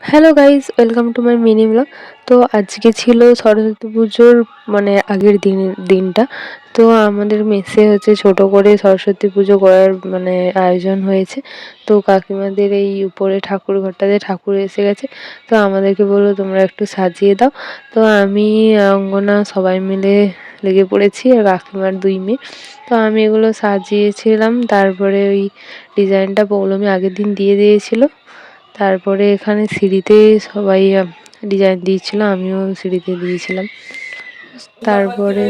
Hello guys, welcome to my mini blog. তো আজকে ছিল সরস্বতী পুজোর আগের দিনটা। তো আমাদের মেসে হচ্ছে ছোট করে সরস্বতী পুজো করার আয়োজন হয়েছে। তো কাকিমাদের এই উপরে ঠাকুর ঘরটাতে ঠাকুর এসে গেছে। তো আমাদেরকে বললো তোমরা একটু সাজিয়ে দাও। তো আমি অঙ্গনা সবাই মিলে লেগে পড়েছি, আর কাকিমার 2 মেয়ে। তো আমি এগুলো সাজিয়েছিলাম, তারপরে ওই ডিজাইনটা পৌলমি আগের দিন দিয়ে দিয়েছিল। তারপরে এখানে সিঁড়িতে সবাই ডিজাইন দিয়েছিল, আমিও সিঁড়িতে দিয়েছিলাম। তারপরে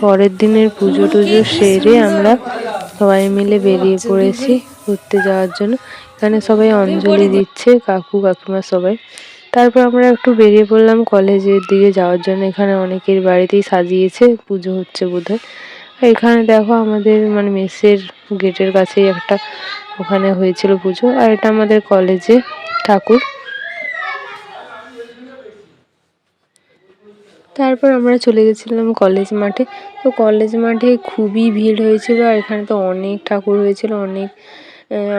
পরের দিনের পুজো টুজো সেরে আমরা সবাই মিলে বেরিয়ে পড়েছি ঘুরতে যাওয়ার জন্য। এখানে সবাই অঞ্জলি দিচ্ছে, কাকু কাকিমা সবাই। তারপর আমরা একটু বেরিয়ে পড়লাম কলেজের দিকে যাওয়ার জন্য। এখানে অনেকের বাড়িতেই সাজিয়েছে, পুজো হচ্ছে বোধহয়। এখানে দেখো আমাদের মেসের গেটের কাছেই একটা ওখানে হয়েছিল পুজো, আর এটা আমাদের কলেজে ঠাকুর। তারপর আমরা চলে গেছিলাম কলেজ মাঠে। তো কলেজ মাঠে খুবই ভিড় হয়েছিল, আর এখানে তো অনেক ঠাকুর হয়েছিল, অনেক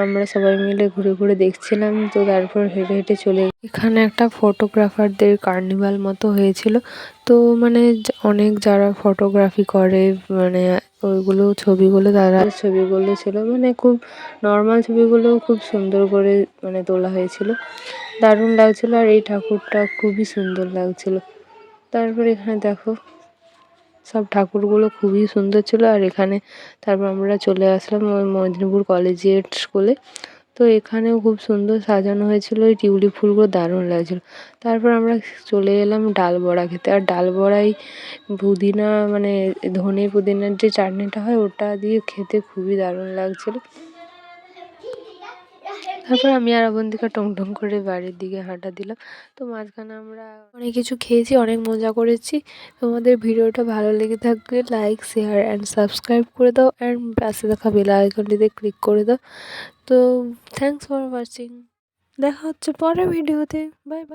আমরা সবাই মিলে ঘুরে ঘুরে দেখছিলাম। তো তারপর হেঁটে হেঁটে চলে এখানে একটা ফটোগ্রাফারদের কার্নিভাল মতো হয়েছিল। তো অনেক যারা ফটোগ্রাফি করে ওইগুলো ছবিগুলো তারা ছবিগুলো ছিল খুব নর্মাল ছবিগুলো খুব সুন্দর করে তোলা হয়েছিল, দারুণ লাগছিল। আর এই ঠাকুরটা খুবই সুন্দর লাগছিল। তারপর এখানে দেখো সব ঠাকুরগুলো খুবই সুন্দর ছিল। আর এখানে তারপর আমরা চলে আসলাম ওই মেদিনীপুর কলেজিয়েট স্কুলে। তো এখানেও খুব সুন্দর সাজানো হয়েছিল, ওই টিউলিপ ফুলগুলো দারুণ লাগছিল। তারপর আমরা চলে এলাম ডাল বড়া খেতে। আর ডাল বড়াই পুদিনা ধনে পুদিনার যে চাটনিটা হয় ওটা দিয়ে খেতে খুবই দারুণ লাগছিল। তারপর আমি আর অবন্তিকা টং টং করে বাড়ির দিকে হাঁটা দিলাম। তো মাঝখানে আমরা অনেক কিছু খেয়েছি, অনেক মজা করেছি। তোমাদের ভিডিওটা ভালো লেগে থাকলে লাইক, শেয়ার অ্যান্ড সাবস্ক্রাইব করে দাও, অ্যান্ড পাশে থাকা বেল আইকনটিতে ক্লিক করে দাও। তো থ্যাংকস ফর ওয়াচিং। দেখা হচ্ছে পরের ভিডিওতে। Bye bye.